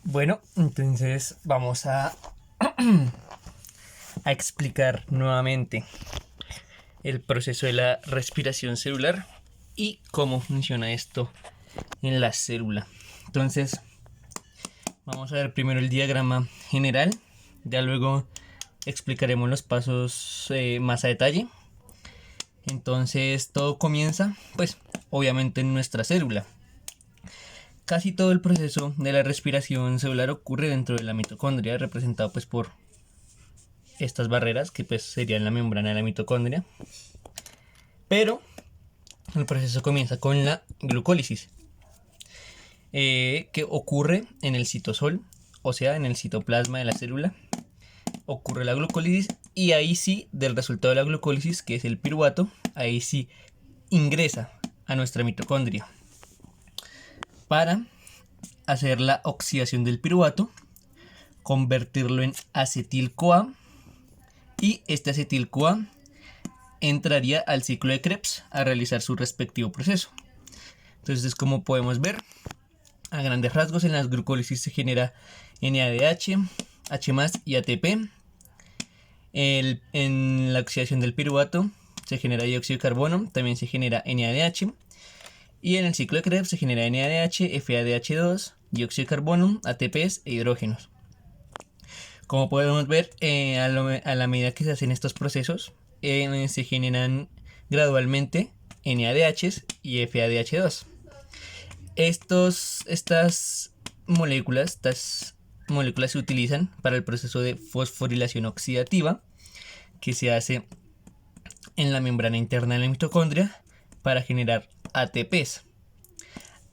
Bueno, entonces vamos a explicar nuevamente el proceso de la respiración celular y cómo funciona esto en la célula. Entonces, vamos a ver primero el diagrama general, ya luego explicaremos los pasos más a detalle. Entonces, todo comienza, pues, obviamente en nuestra célula. Casi todo el proceso de la respiración celular ocurre dentro de la mitocondria, representado pues por estas barreras que pues serían la membrana de la mitocondria. Pero el proceso comienza con la glucólisis, que ocurre en el citosol, o sea, en el citoplasma de la célula. Ocurre la glucólisis y ahí sí, del resultado de la glucólisis, que es el piruvato, ahí sí ingresa a nuestra mitocondria para hacer la oxidación del piruvato, convertirlo en acetil-CoA, y este acetil-CoA entraría al ciclo de Krebs a realizar su respectivo proceso. Entonces, como podemos ver, a grandes rasgos en la glucólisis se genera NADH, H+ y ATP. En la oxidación del piruvato se genera dióxido de carbono, también se genera NADH. Y en el ciclo de Krebs se genera NADH, FADH2, dióxido de carbono, ATPs e hidrógenos. Como podemos ver, a la medida que se hacen estos procesos, se generan gradualmente NADHs y FADH2. Estas moléculas se utilizan para el proceso de fosforilación oxidativa que se hace en la membrana interna de la mitocondria para generar ATPs.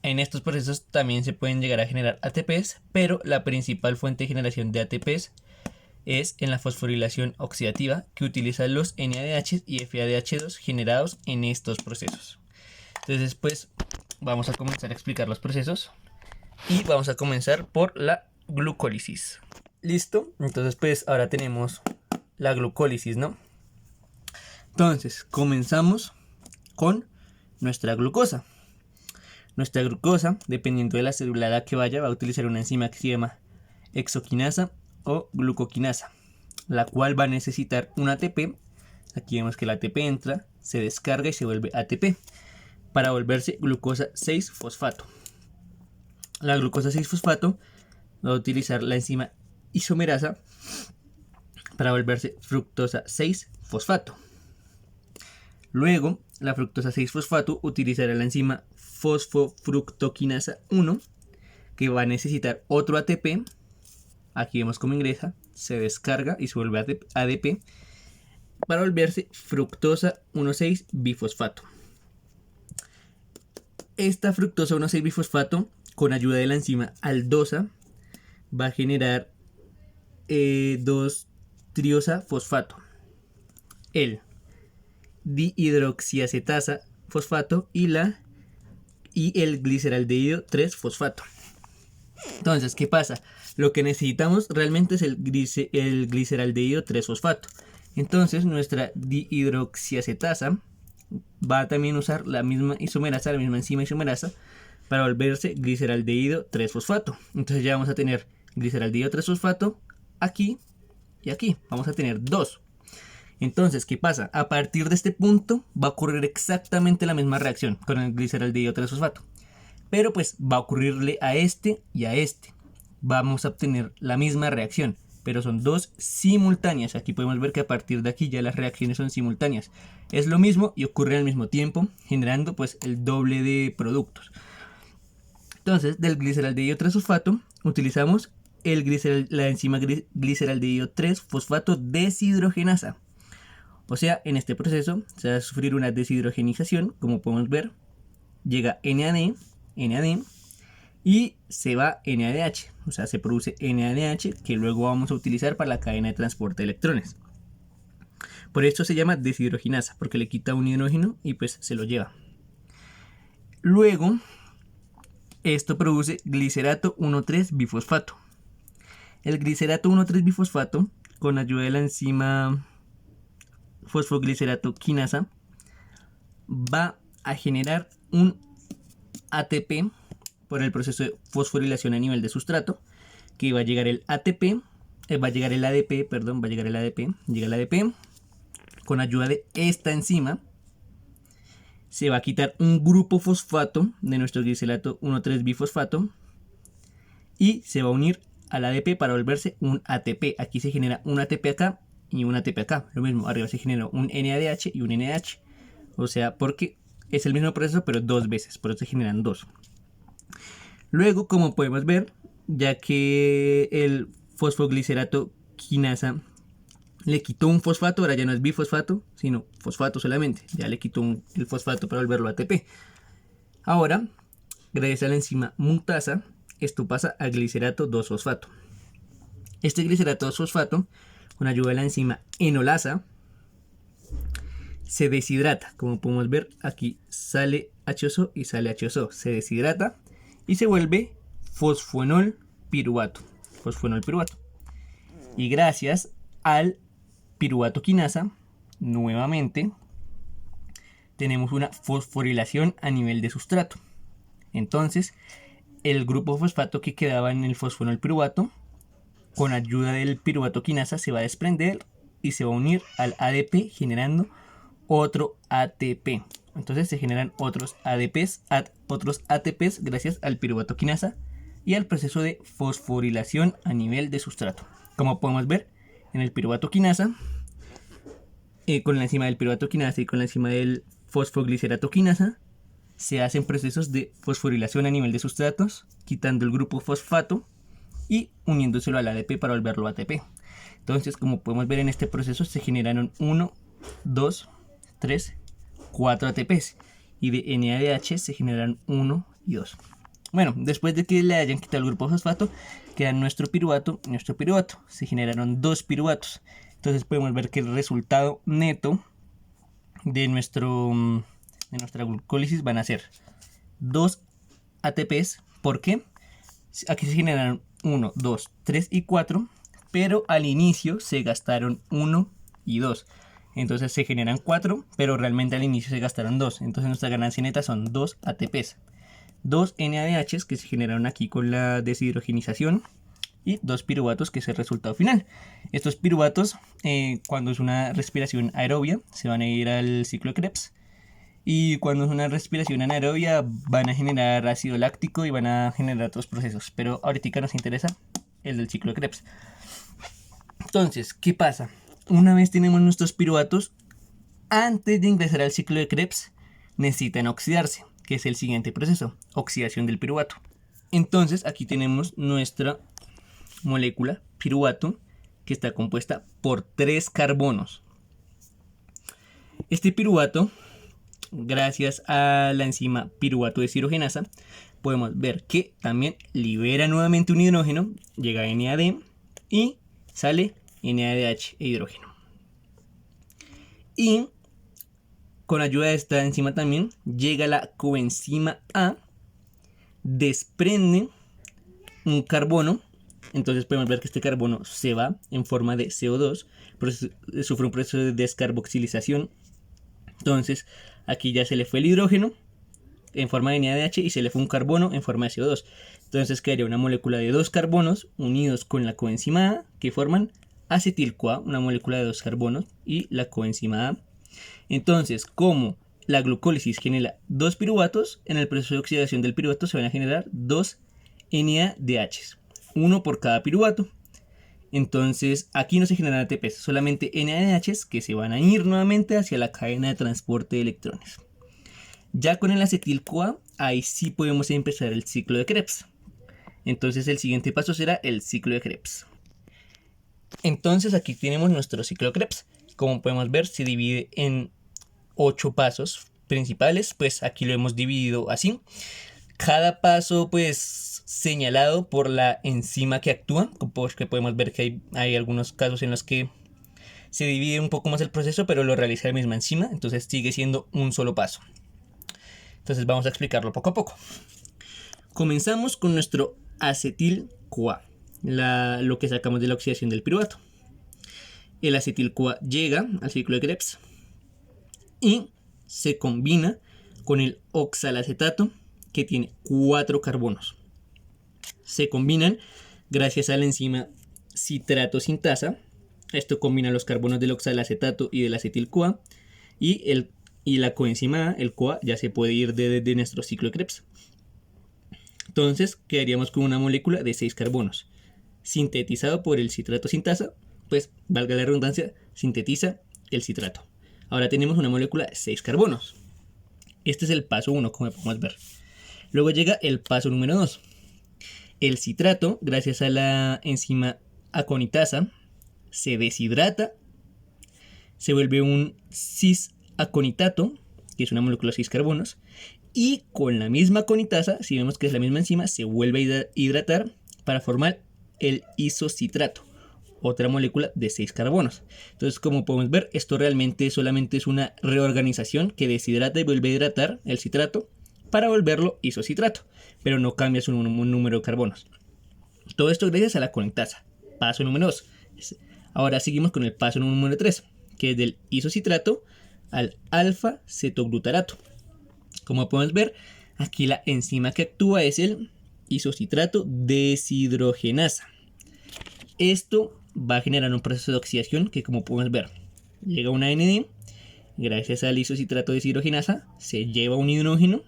En estos procesos también se pueden llegar a generar ATPs, pero la principal fuente de generación de ATPs es en la fosforilación oxidativa, que utiliza los NADH y FADH2 generados en estos procesos. Entonces, pues vamos a comenzar a explicar los procesos y vamos a comenzar por la glucólisis. ¿Listo? Entonces, pues ahora tenemos la glucólisis, ¿no? Entonces, comenzamos con nuestra glucosa. Nuestra glucosa, dependiendo de la célula a la que vaya, va a utilizar una enzima que se llama hexoquinasa o glucoquinasa, la cual va a necesitar un ATP. Aquí vemos que el ATP entra, se descarga y se vuelve ATP para volverse glucosa 6-fosfato. La glucosa 6-fosfato va a utilizar la enzima isomerasa para volverse fructosa 6-fosfato. Luego, la fructosa 6-fosfato utilizará la enzima fosfofructoquinasa 1, que va a necesitar otro ATP. Aquí vemos cómo ingresa, se descarga y se vuelve ADP para volverse fructosa 1,6-bifosfato. Esta fructosa 1,6-bifosfato, con ayuda de la enzima aldosa, va a generar 2-triosa fosfato, el dihidroxiacetasa fosfato y el gliceraldehído 3-fosfato. Entonces, ¿qué pasa? Lo que necesitamos realmente es el gliceraldehído 3-fosfato. Entonces, nuestra dihidroxiacetasa va a también usar la misma isomerasa, la misma enzima isomerasa, para volverse gliceraldehído 3-fosfato. Entonces ya vamos a tener gliceraldehído 3-fosfato aquí y aquí. Vamos a tener 2. Entonces, ¿qué pasa? A partir de este punto va a ocurrir exactamente la misma reacción con el gliceraldehído 3-fosfato. Pero pues va a ocurrirle a este y a este. Vamos a obtener la misma reacción, pero son dos simultáneas. Aquí podemos ver que a partir de aquí ya las reacciones son simultáneas. Es lo mismo y ocurre al mismo tiempo, generando pues el doble de productos. Entonces, del gliceraldehído 3-fosfato utilizamos la enzima gliceraldehído 3-fosfato deshidrogenasa. O sea, en este proceso se va a sufrir una deshidrogenización, como podemos ver. Llega NAD y se va NADH, o sea, se produce NADH que luego vamos a utilizar para la cadena de transporte de electrones. Por esto se llama deshidrogenasa, porque le quita un hidrógeno y pues se lo lleva. Luego, esto produce glicerato 1,3-bifosfato. El glicerato 1,3-bifosfato, con ayuda de la enzima fosfoglicerato quinasa, va a generar un ATP por el proceso de fosforilación a nivel de sustrato, que va a llegar el ATP, va a llegar el ADP, perdón, va a llegar el ADP, llega el ADP, con ayuda de esta enzima, se va a quitar un grupo fosfato de nuestro glicelato 1,3-bifosfato y se va a unir al ADP para volverse un ATP. Aquí se genera un ATP acá y un ATP acá. Lo mismo, arriba se genera un NADH y un NH. O sea, porque es el mismo proceso pero dos veces, por eso se generan dos. Luego, como podemos ver, ya que el fosfoglicerato quinasa le quitó un fosfato, ahora ya no es bifosfato, sino fosfato solamente. Ya le quitó el fosfato para volverlo a ATP. Ahora, gracias a la enzima mutasa, esto pasa a glicerato 2-fosfato. Este glicerato 2-fosfato, con ayuda de la enzima enolasa, se deshidrata. Como podemos ver, aquí sale H2O y sale H2O. Se deshidrata y se vuelve fosfoenol piruvato. Fosfoenol piruvato. Y gracias al piruvato quinasa, nuevamente, tenemos una fosforilación a nivel de sustrato. Entonces, el grupo fosfato que quedaba en el fosfonol piruvato, con ayuda del piruvato quinasa, se va a desprender y se va a unir al ADP generando otro ATP. Entonces se generan otros ATPs gracias al piruvato quinasa y al proceso de fosforilación a nivel de sustrato. Como podemos ver, en el piruvato quinasa, con la enzima del piruvato quinasa y con la enzima del fosfoglicerato quinasa, se hacen procesos de fosforilación a nivel de sustratos, quitando el grupo fosfato y uniéndoselo al ADP para volverlo a ATP. Entonces, como podemos ver en este proceso, se generaron 1, 2, 3, 4 ATPs. Y de NADH se generan 1 y 2. Bueno, después de que le hayan quitado el grupo fosfato, queda nuestro piruvato. Se generaron 2 piruvatos. Entonces podemos ver que el resultado neto de nuestra glucólisis van a ser 2 ATPs. ¿Por qué? Aquí se generaron 1, 2, 3 y 4, pero al inicio se gastaron 1 y 2. Entonces se generan 4, pero realmente al inicio se gastaron 2. Entonces nuestra ganancia neta son 2 ATPs. 2 NADHs que se generaron aquí con la deshidrogenización y 2 piruvatos que es el resultado final. Estos piruvatos, cuando es una respiración aerobia, se van a ir al ciclo de Krebs. Y cuando es una respiración anaerobia van a generar ácido láctico y van a generar otros procesos. Pero ahorita nos interesa el del ciclo de Krebs. Entonces, ¿qué pasa? Una vez tenemos nuestros piruvatos, antes de ingresar al ciclo de Krebs, necesitan oxidarse, que es el siguiente proceso, oxidación del piruvato. Entonces, aquí tenemos nuestra molécula piruvato, que está compuesta por 3 carbonos. Este piruvato, gracias a la enzima piruvato deshidrogenasa, podemos ver que también libera nuevamente un hidrógeno, llega a NAD y sale NADH e hidrógeno. Y con ayuda de esta enzima también llega la coenzima A, desprende un carbono. Entonces podemos ver que este carbono se va en forma de CO2, sufre un proceso de descarboxilización. Entonces aquí ya se le fue el hidrógeno en forma de NADH y se le fue un carbono en forma de CO2. Entonces quedaría una molécula de 2 carbonos unidos con la coenzima A que forman acetil-CoA, una molécula de 2 carbonos y la coenzima A. Entonces, como la glucólisis genera 2 piruvatos, en el proceso de oxidación del piruvato se van a generar 2 NADHs, uno por cada piruvato. Entonces aquí no se generan ATPs, solamente NADHs que se van a ir nuevamente hacia la cadena de transporte de electrones. Ya con el acetil-CoA, ahí sí podemos empezar el ciclo de Krebs. Entonces el siguiente paso será el ciclo de Krebs. Entonces aquí tenemos nuestro ciclo de Krebs. Como podemos ver, se divide en 8 pasos principales, pues aquí lo hemos dividido así. Cada paso pues señalado por la enzima que actúa, porque podemos ver que hay algunos casos en los que se divide un poco más el proceso, pero lo realiza la misma enzima, entonces sigue siendo un solo paso. Entonces vamos a explicarlo poco a poco. Comenzamos con nuestro acetil-CoA, lo que sacamos de la oxidación del piruvato. El acetil-CoA llega al ciclo de Krebs y se combina con el oxalacetato que tiene 4 carbonos. Se combinan gracias a la enzima citrato sintasa. Esto combina los carbonos del oxalacetato y del acetil-CoA. Y la coenzima A, el CoA, ya se puede ir de nuestro ciclo de Krebs. Entonces quedaríamos con una molécula de 6 carbonos. Sintetizado por el citrato sintasa, pues valga la redundancia, sintetiza el citrato. Ahora tenemos una molécula de 6 carbonos. Este es el paso 1, como podemos ver. Luego llega el paso número 2. El citrato, gracias a la enzima aconitasa, se deshidrata, se vuelve un cis-aconitato, que es una molécula de 6 carbonos, y con la misma aconitasa, si vemos que es la misma enzima, se vuelve a hidratar para formar el isocitrato, otra molécula de 6 carbonos. Entonces, como podemos ver, esto realmente solamente es una reorganización que deshidrata y vuelve a hidratar el citrato para volverlo isocitrato, pero no cambia su número de carbonos. Todo esto gracias a la aconitasa. Paso número 2. Ahora seguimos con el paso número 3, que es del isocitrato al alfa-cetoglutarato. Como podemos ver, aquí la enzima que actúa es el isocitrato deshidrogenasa. Esto va a generar un proceso de oxidación que, como podemos ver, llega a una AND, gracias al isocitrato deshidrogenasa se lleva un hidrógeno,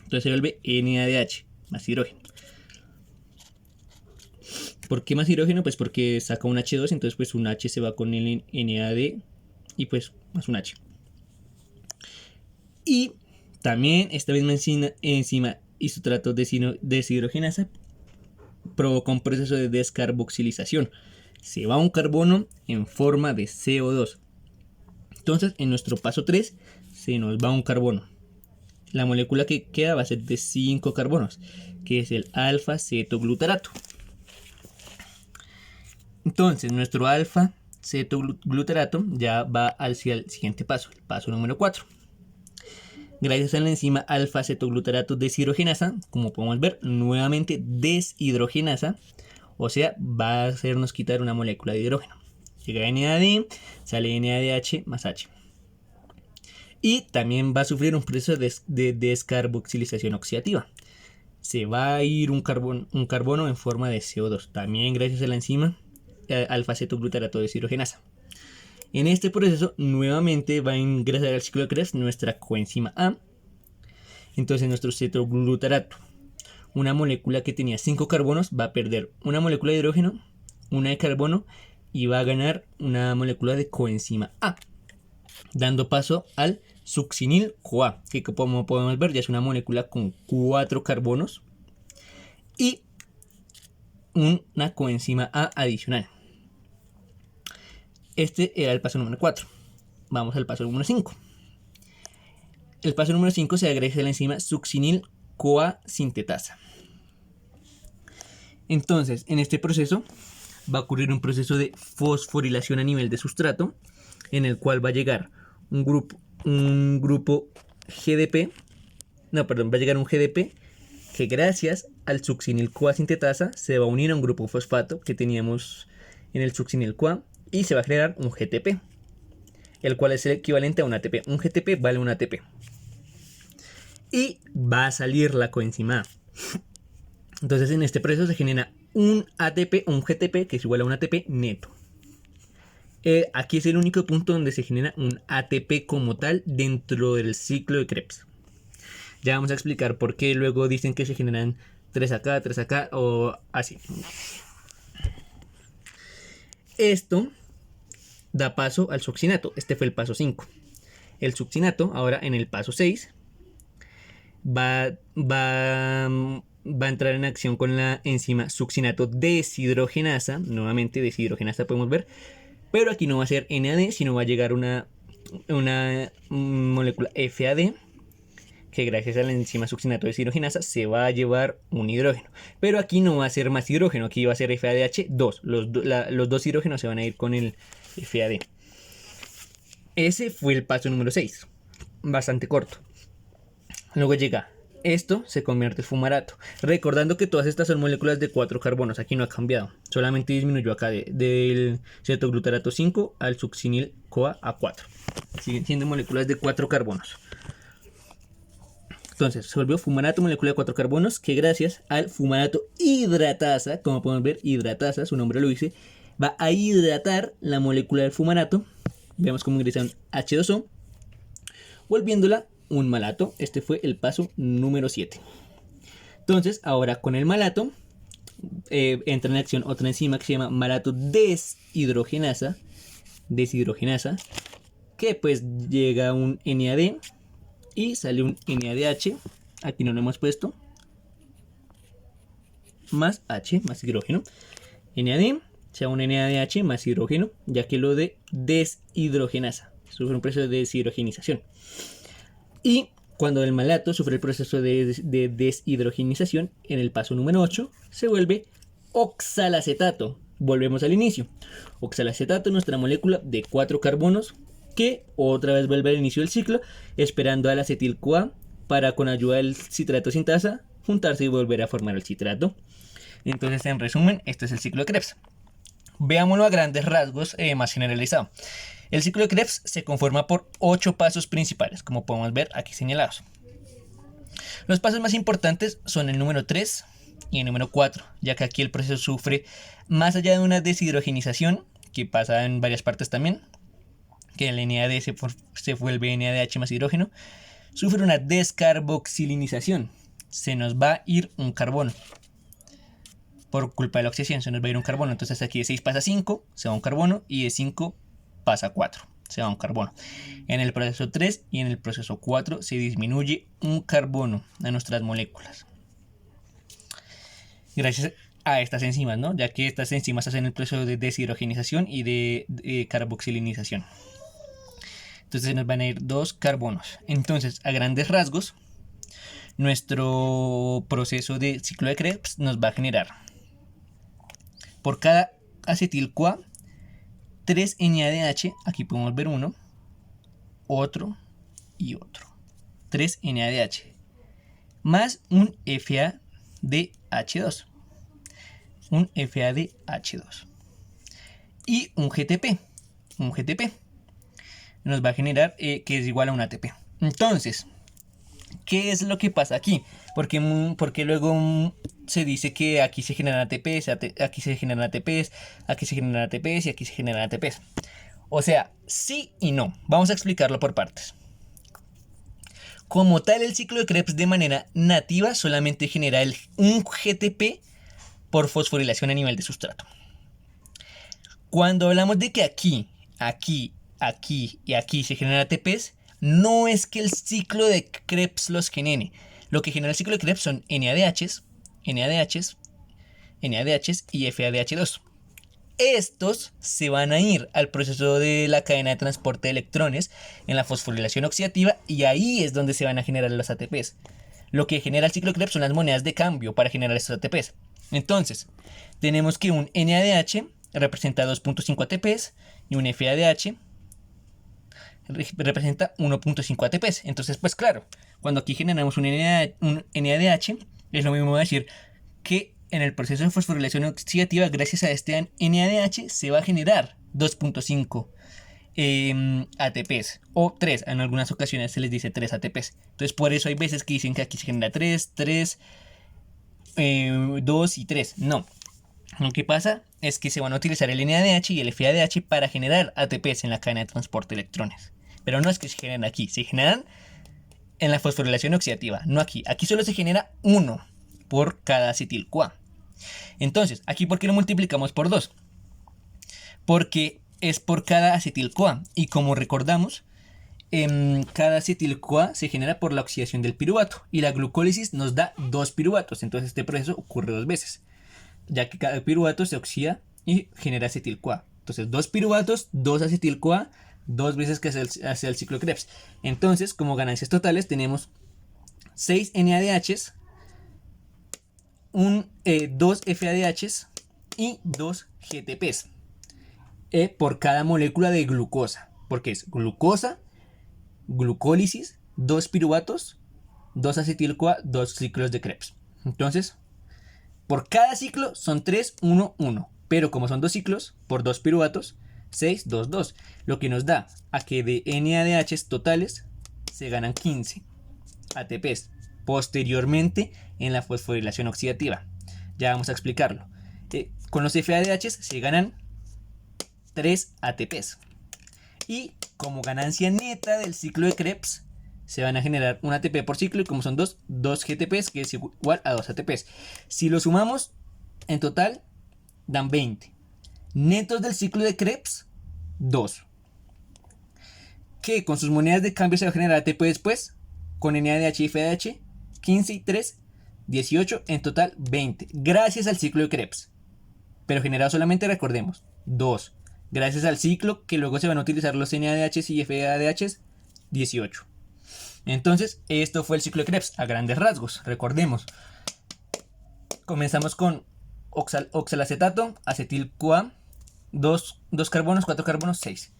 entonces se vuelve NADH, más hidrógeno. ¿Por qué más hidrógeno? Pues porque saca un H2, entonces pues un H se va con el NAD y pues más un H. Y también esta misma enzima isocitrato deshidrogenasa provoca un proceso de descarboxilización. Se va un carbono en forma de CO2. Entonces en nuestro paso 3 se nos va un carbono. La molécula que queda va a ser de 5 carbonos, que es el alfa-cetoglutarato. Entonces nuestro alfa-cetoglutarato ya va hacia el siguiente paso, el paso número 4. Gracias a la enzima alfa-cetoglutarato deshidrogenasa, como podemos ver, nuevamente deshidrogenasa, o sea, va a hacernos quitar una molécula de hidrógeno. Llega NAD, sale NADH más H. Y también va a sufrir un proceso de descarboxilización oxidativa. Se va a ir un carbono en forma de CO2, también gracias a la enzima alfa-cetoglutarato deshidrogenasa. En este proceso nuevamente va a ingresar al ciclo de Krebs nuestra coenzima A. Entonces nuestro cetoglutarato, una molécula que tenía 5 carbonos, va a perder una molécula de hidrógeno, una de carbono y va a ganar una molécula de coenzima A, dando paso al succinil-CoA, que como podemos ver ya es una molécula con 4 carbonos y una coenzima A adicional. Este era el paso número 4. Vamos al paso número 5. El paso número 5 se agrega a la enzima succinil-CoA sintetasa. Entonces, en este proceso va a ocurrir un proceso de fosforilación a nivel de sustrato, en el cual va a llegar un grupo GDP, va a llegar un GDP que gracias al succinil-CoA sintetasa se va a unir a un grupo fosfato que teníamos en el succinil-CoA y se va a generar un GTP, el cual es el equivalente a un ATP. Un GTP vale un ATP. Y va a salir la coenzima A. Entonces en este proceso se genera un ATP, un GTP, que es igual a un ATP neto. Aquí es el único punto donde se genera un ATP como tal dentro del ciclo de Krebs. Ya vamos a explicar por qué luego dicen que se generan 3 acá o así. Esto da paso al succinato. Este fue el paso 5. El succinato, ahora en el paso 6, va a entrar en acción con la enzima succinato deshidrogenasa. Nuevamente deshidrogenasa podemos ver. Pero aquí no va a ser NAD, sino va a llegar una molécula FAD, que gracias a la enzima succinato deshidrogenasa se va a llevar un hidrógeno. Pero aquí no va a ser más hidrógeno, aquí va a ser FADH2. Los dos hidrógenos se van a ir con el FAD. Ese fue el paso número 6. Bastante corto. Luego llega esto, se convierte en fumarato. Recordando que todas estas son moléculas de 4 carbonos. Aquí no ha cambiado. Solamente disminuyó acá del cetoglutarato 5 al succinil-CoA a 4. Siguen siendo moléculas de 4 carbonos. Entonces, se volvió fumarato molécula de 4 carbonos que gracias al fumarato hidratasa, como podemos ver, hidratasa, su nombre lo dice, va a hidratar la molécula del fumarato. Vemos cómo ingresa un H2O, volviéndola un malato. Este fue el paso número 7. Entonces, ahora con el malato, entra en acción otra enzima que se llama malato deshidrogenasa, que pues llega a un NAD y sale un NADH, aquí no lo hemos puesto, más H, más hidrógeno, NAD, sea un NADH más hidrógeno, ya que lo de deshidrogenasa, sufre un proceso de deshidrogenización. Y cuando el malato sufre el proceso de deshidrogenización, en el paso número 8, se vuelve oxalacetato. Volvemos al inicio. Oxalacetato es nuestra molécula de 4 carbonos que otra vez vuelve al inicio del ciclo, esperando al acetil-CoA para, con ayuda del citrato sintasa, juntarse y volver a formar el citrato. Entonces, en resumen, este es el ciclo de Krebs. Veámoslo a grandes rasgos, más generalizado. El ciclo de Krebs se conforma por 8 pasos principales, como podemos ver aquí señalados. Los pasos más importantes son el número 3 y el número 4, ya que aquí el proceso sufre, más allá de una deshidrogenización, que pasa en varias partes también, que el NAD se vuelve NADH más hidrógeno, sufre una descarboxilinización. Se nos va a ir un carbono. Por culpa de la oxidación se nos va a ir un carbono. Entonces aquí de 6 pasa a 5, se va un carbono, y de 5 pasa a 4, se va un carbono. En el proceso 3 y en el proceso 4 se disminuye un carbono a nuestras moléculas. Gracias a estas enzimas, ¿no? Ya que estas enzimas hacen el proceso de deshidrogenización y de carboxilinización. Entonces nos van a ir 2 carbonos. Entonces, a grandes rasgos, nuestro proceso de ciclo de Krebs nos va a generar, por cada acetil-CoA, 3 NADH, aquí podemos ver uno, otro y otro. 3 NADH, más un FADH2. Un FADH2. Y un GTP. Un GTP nos va a generar que es igual a un ATP. Entonces, ¿qué es lo que pasa aquí? Porque luego se dice que aquí se generan ATPs, aquí se generan ATPs, aquí se generan ATPs y aquí se generan ATPs. O sea, sí y no. Vamos a explicarlo por partes. Como tal, el ciclo de Krebs de manera nativa solamente genera un GTP por fosforilación a nivel de sustrato. Cuando hablamos de que aquí y aquí se generan ATPs, no es que el ciclo de Krebs los genere. Lo que genera el ciclo de Krebs son NADHs y FADH2. Estos se van a ir al proceso de la cadena de transporte de electrones en la fosforilación oxidativa, y ahí es donde se van a generar los ATPs. Lo que genera el ciclo de Krebs son las monedas de cambio para generar estos ATPs. Entonces, tenemos que un NADH representa 2.5 ATPs y un FADH representa 1.5 ATPs. Entonces, pues claro, cuando aquí generamos un NADH, es lo mismo decir que en el proceso de fosforilación oxidativa, gracias a este NADH, se va a generar 2.5 ATPs o 3. En algunas ocasiones se les dice 3 ATPs. Entonces, por eso hay veces que dicen que aquí se genera 3, 2 y 3. No. Lo que pasa es que se van a utilizar el NADH y el FADH para generar ATPs en la cadena de transporte de electrones. Pero no es que se generen aquí, se generan en la fosforilación oxidativa, no aquí. Aquí solo se genera 1 por cada acetil-CoA. Entonces, aquí ¿por qué lo multiplicamos por 2? Porque es por cada acetil-CoA. Y como recordamos, cada acetil-CoA se genera por la oxidación del piruvato. Y la glucólisis nos da 2 piruvatos. Entonces este proceso ocurre 2 veces, ya que cada piruvato se oxida y genera acetil-CoA. Entonces 2 piruvatos, 2 acetil-CoA, 2 veces que hace el ciclo de Krebs. Entonces, como ganancias totales, tenemos 6 NADHs, 2 FADHs y 2 GTPs por cada molécula de glucosa. Porque es glucosa, glucólisis, 2 piruvatos, 2 acetil-CoA, 2 ciclos de Krebs. Entonces, por cada ciclo son 3, 1, 1. Pero como son 2 ciclos, por 2 piruvatos, 6, 2, 2. Lo que nos da a que de NADHs totales se ganan 15 ATPs. posteriormente en la fosforilación oxidativa. Ya vamos a explicarlo. Con los FADH se ganan 3 ATPs. Y como ganancia neta del ciclo de Krebs, se van a generar un ATP por ciclo, y como son 2 GTPs, que es igual a 2 ATPs. Si lo sumamos, en total dan 20. Netos del ciclo de Krebs, 2. Que con sus monedas de cambio se va a generar ATP después, con NADH y FADH, 15 y 3, 18, en total 20. Gracias al ciclo de Krebs. Pero generado solamente, recordemos, 2. Gracias al ciclo que luego se van a utilizar los NADH y FADH, 18. Entonces, esto fue el ciclo de Krebs a grandes rasgos. Recordemos, comenzamos con oxalacetato, acetil-CoA, 2 carbonos, 4 carbonos, 6.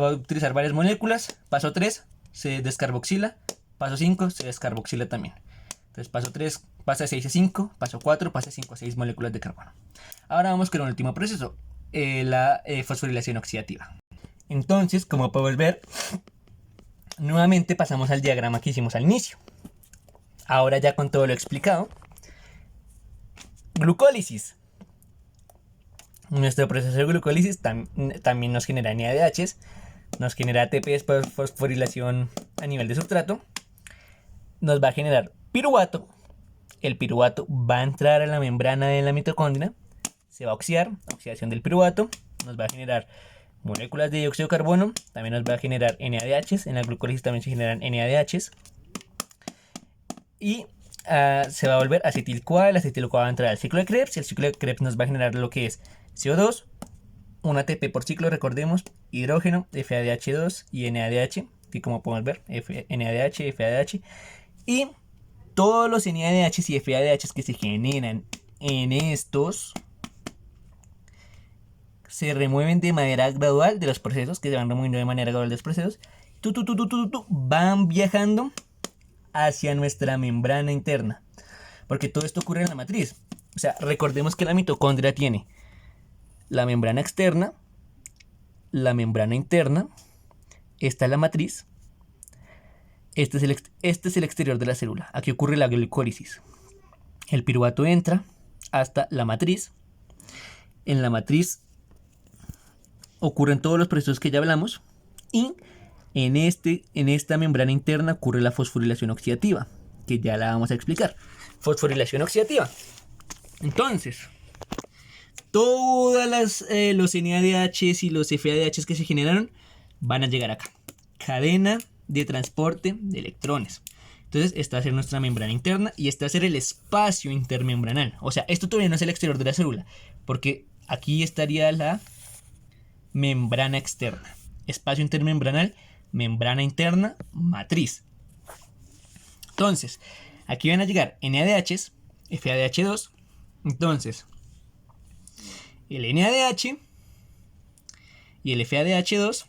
Va a utilizar varias moléculas. Paso 3, se descarboxila. Paso 5, se descarboxila también. Entonces, paso 3 pasa de 6 a 5. Paso 4 pasa de 5 a 6 moléculas de carbono. Ahora vamos con el último proceso, la fosforilación oxidativa. Entonces, como podemos ver, nuevamente pasamos al diagrama que hicimos al inicio. Ahora ya con todo lo explicado. Glucólisis. Nuestro proceso de glucólisis también nos genera NADH, nos genera ATPs por fosforilación a nivel de sustrato. Nos va a generar piruvato. El piruvato va a entrar a la membrana de la mitocondria. Se va a oxidar, oxidación del piruvato. Nos va a generar moléculas de dióxido de carbono. También nos va a generar NADH. En la glucólisis también se generan NADH. Y se va a volver acetil-CoA. El acetil-CoA va a entrar al ciclo de Krebs. Y el ciclo de Krebs nos va a generar lo que es CO2, un ATP por ciclo, recordemos, hidrógeno, FADH2 y NADH, que como podemos ver, NADH, FADH, y todos los NADH y FADH que se generan en estos se remueven de manera gradual de los procesos, que se van removiendo de manera gradual de los procesos, van viajando hacia nuestra membrana interna, porque todo esto ocurre en la matriz. O sea, recordemos que la mitocondria tiene la membrana externa, la membrana interna, esta es la matriz, este es el exterior de la célula. Aquí ocurre la glucólisis. El piruvato entra hasta la matriz. En la matriz ocurren todos los procesos que ya hablamos, y en esta membrana interna ocurre la fosforilación oxidativa, que ya la vamos a explicar. Fosforilación oxidativa. Entonces, todas los NADH y los FADH que se generaron van a llegar acá. Cadena de transporte de electrones. Entonces, esta va a ser nuestra membrana interna y este va a ser el espacio intermembranal. O sea, esto todavía no es el exterior de la célula, porque aquí estaría la membrana externa. Espacio intermembranal, membrana interna, matriz. Entonces, aquí van a llegar NADH, FADH2. Entonces, el NADH y el FADH2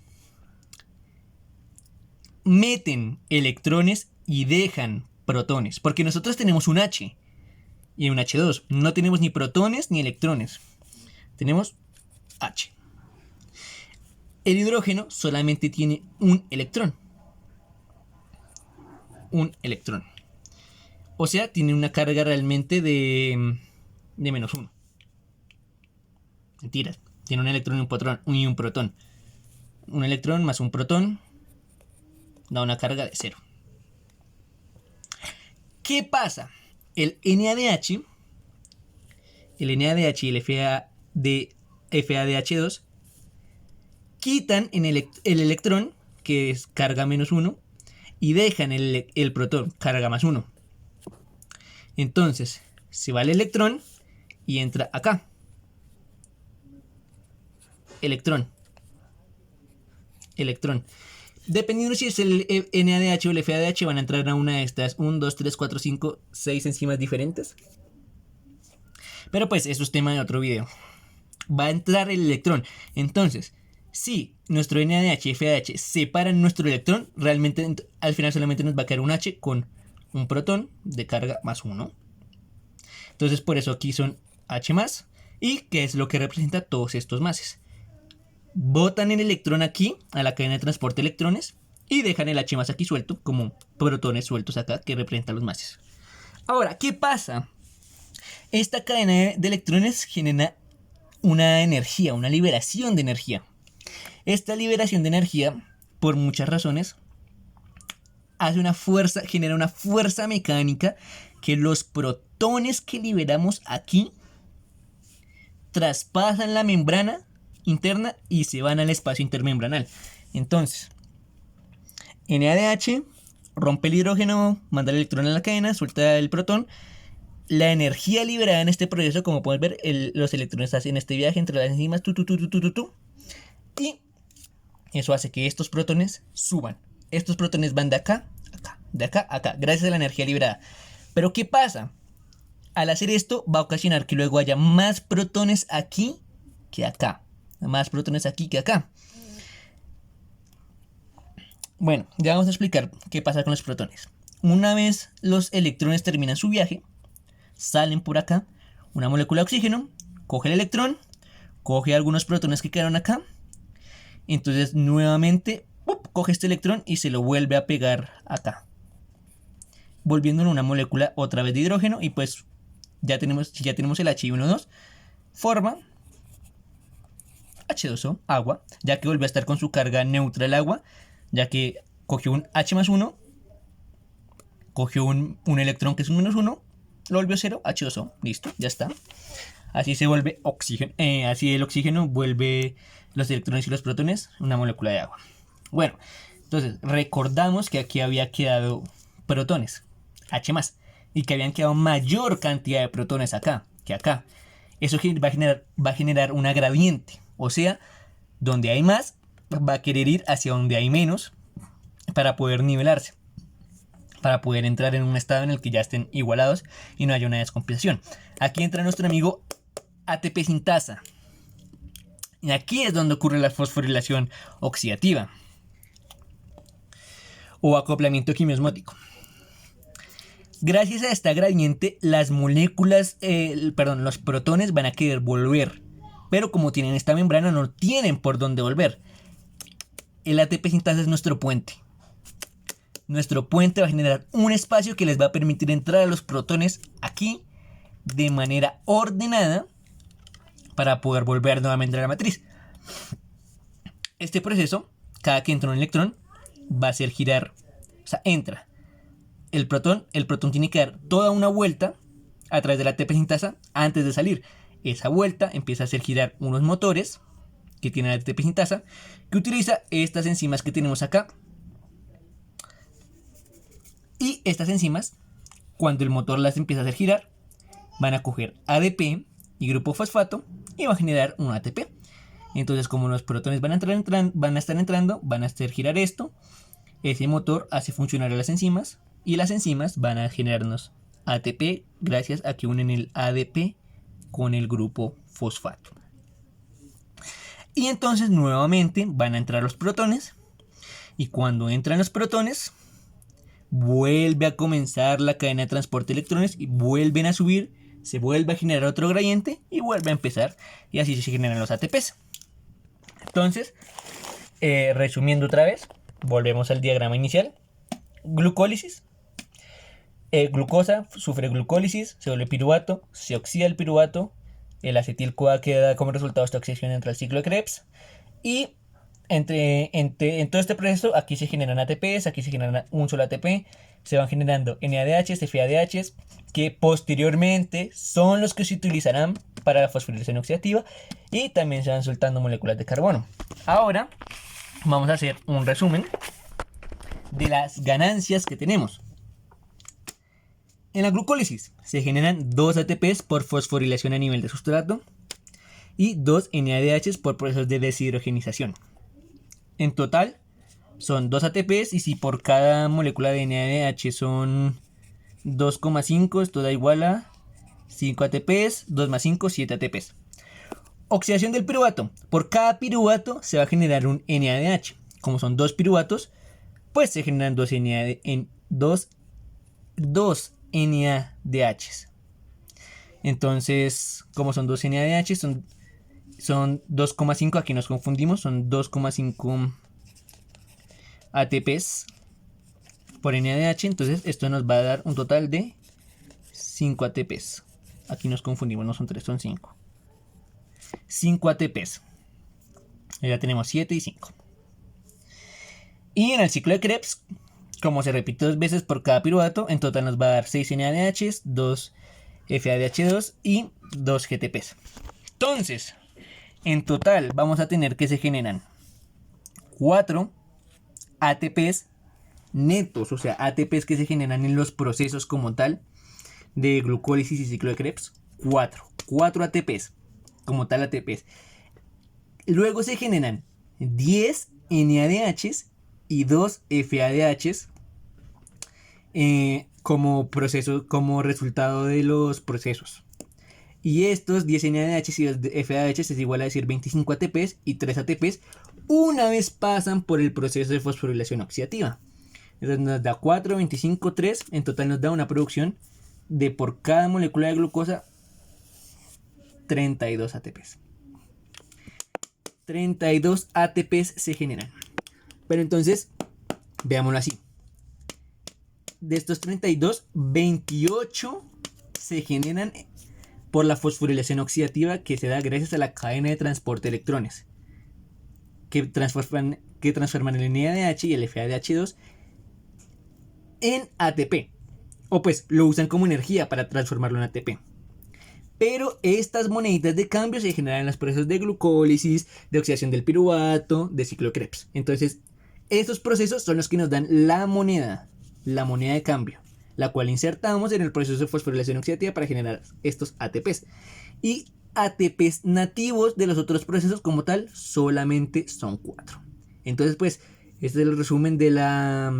meten electrones y dejan protones, porque nosotros tenemos un H y un H2, no tenemos ni protones ni electrones, tenemos H. El hidrógeno solamente tiene un electrón, o sea, tiene una carga realmente de -1. Mentiras, tiene un electrón y un protón. Un electrón más un protón da una carga de 0. ¿Qué pasa? El NADH y el FADH2 quitan el electrón, que es carga -1, y dejan el protón, carga +1. Entonces, se va el electrón y entra acá. Electrón. Dependiendo si es el NADH o el FADH, van a entrar a una de estas 1, 2, 3, 4, 5, 6 enzimas diferentes. Pero pues eso es tema de otro video. Va a entrar el electrón. Entonces, si nuestro NADH y FADH separan nuestro electrón, realmente al final solamente nos va a quedar un H con un protón de carga +1. Entonces por eso aquí son H+, y que es lo que representa todos estos mases. Botan el electrón aquí a la cadena de transporte de electrones y dejan el H+ aquí suelto como protones sueltos acá que representan los mases. Ahora, ¿qué pasa? Esta cadena de electrones genera una energía, una liberación de energía. Esta liberación de energía, por muchas razones, hace una fuerza, genera una fuerza mecánica que los protones que liberamos aquí traspasan la membrana interna y se van al espacio intermembranal. Entonces, NADH rompe el hidrógeno, manda el electrón a la cadena, suelta el protón. La energía liberada en este proceso, como pueden ver, los electrones hacen este viaje entre las enzimas, y eso hace que estos protones suban. Estos protones van de acá, acá, de acá, acá, gracias a la energía liberada. Pero ¿qué pasa? Al hacer esto va a ocasionar que luego haya más protones aquí que acá. Más protones aquí que acá. Bueno, ya vamos a explicar qué pasa con los protones. Una vez los electrones terminan su viaje, salen por acá, una molécula de oxígeno, coge el electrón, coge algunos protones que quedaron acá, entonces nuevamente coge este electrón y se lo vuelve a pegar acá, volviéndolo una molécula otra vez de hidrógeno, y pues ya tenemos el H1O2, forma H2O, agua, ya que vuelve a estar con su carga neutra el agua, ya que cogió un H+1, cogió un electrón que es un -1, lo volvió 0, H2O, listo, ya está. Así se vuelve oxígeno, así el oxígeno vuelve los electrones y los protones una molécula de agua. Bueno, entonces recordamos que aquí había quedado protones, H+, y que habían quedado mayor cantidad de protones acá que acá. Eso va a generar una gradiente, o sea, donde hay más va a querer ir hacia donde hay menos para poder nivelarse, para poder entrar en un estado en el que ya estén igualados y no haya una descompensación. Aquí entra nuestro amigo ATP sintasa. Y aquí es donde ocurre la fosforilación oxidativa o acoplamiento quimiosmótico. Gracias a esta gradiente, las moléculas, los protones van a querer volver, pero como tienen esta membrana no tienen por dónde volver. El ATP sintasa es nuestro puente. Nuestro puente va a generar un espacio que les va a permitir entrar a los protones aquí de manera ordenada para poder volver nuevamente a la matriz. Este proceso, cada que entra un electrón, va a hacer girar, o sea, entra el protón tiene que dar toda una vuelta a través de la ATP sintasa antes de salir. Esa vuelta empieza a hacer girar unos motores que tiene la ATP sintasa, que utiliza estas enzimas que tenemos acá. Y estas enzimas, cuando el motor las empieza a hacer girar, van a coger ADP y grupo fosfato y va a generar un ATP. Entonces, como los protones van a estar entrando, van a hacer girar esto. Ese motor hace funcionar a las enzimas y las enzimas van a generarnos ATP gracias a que unen el ADP con el grupo fosfato. Y entonces nuevamente van a entrar los protones, y cuando entran los protones vuelve a comenzar la cadena de transporte de electrones y vuelven a subir, se vuelve a generar otro gradiente y vuelve a empezar, y así se generan los ATPs. Entonces, resumiendo otra vez, volvemos al diagrama inicial. Glucólisis. Glucosa sufre glucólisis, se vuelve piruvato, se oxida el piruvato, el acetil-CoA que da como resultado esta oxidación entra al ciclo de Krebs, y en todo este proceso aquí se generan ATPs, aquí se generan un solo ATP, se van generando NADH, FADH, que posteriormente son los que se utilizarán para la fosforilación oxidativa, y también se van soltando moléculas de carbono. Ahora vamos a hacer un resumen de las ganancias que tenemos. En la glucólisis se generan 2 ATPs por fosforilación a nivel de sustrato y 2 NADH por procesos de deshidrogenización. En total son 2 ATPs, y si por cada molécula de NADH son 2,5, esto da igual a 5 ATPs, 2 más 5, 7 ATPs. Oxidación del piruvato. Por cada piruvato se va a generar un NADH. Como son 2 piruvatos, pues se generan 2 NADHs. Entonces, como son 2 NADHs, son 2,5, aquí nos confundimos, son 2,5 ATPs por NADH, entonces esto nos va a dar un total de 5 ATPs. Aquí nos confundimos, no son 3, son 5. 5 ATPs. Ya tenemos 7 y 5. Y en el ciclo de Krebs, como se repite 2 veces por cada piruvato, en total nos va a dar 6 NADHs, 2 FADH2 y 2 GTPs. Entonces, en total vamos a tener que se generan 4 ATPs netos, o sea, ATPs que se generan en los procesos como tal de glucólisis y ciclo de Krebs. 4 ATPs, como tal ATPs. Luego se generan 10 NADHs y 2 FADHs como resultado de los procesos. Y estos 10 NADHs y 2 FADHs es igual a decir 25 ATPs y 3 ATPs una vez pasan por el proceso de fosforilación oxidativa. Entonces nos da 4, 25, 3. En total nos da una producción de por cada molécula de glucosa 32 ATPs. 32 ATPs se generan. Pero entonces, veámoslo así. De estos 32, 28 se generan por la fosforilación oxidativa que se da gracias a la cadena de transporte de electrones que transforman el NADH y el FADH2 en ATP. O pues lo usan como energía para transformarlo en ATP. Pero estas moneditas de cambio se generan en los procesos de glucólisis, de oxidación del piruvato, de ciclo de Krebs. Entonces, estos procesos son los que nos dan la moneda de cambio, la cual insertamos en el proceso de fosforilación oxidativa para generar estos ATPs. Y ATPs nativos de los otros procesos como tal solamente son 4. Entonces, pues, este es el resumen de la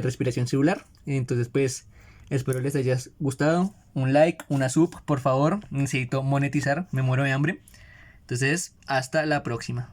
respiración celular. Entonces, pues, espero les haya gustado. Un like, una sub, por favor. Necesito monetizar, me muero de hambre. Entonces, hasta la próxima.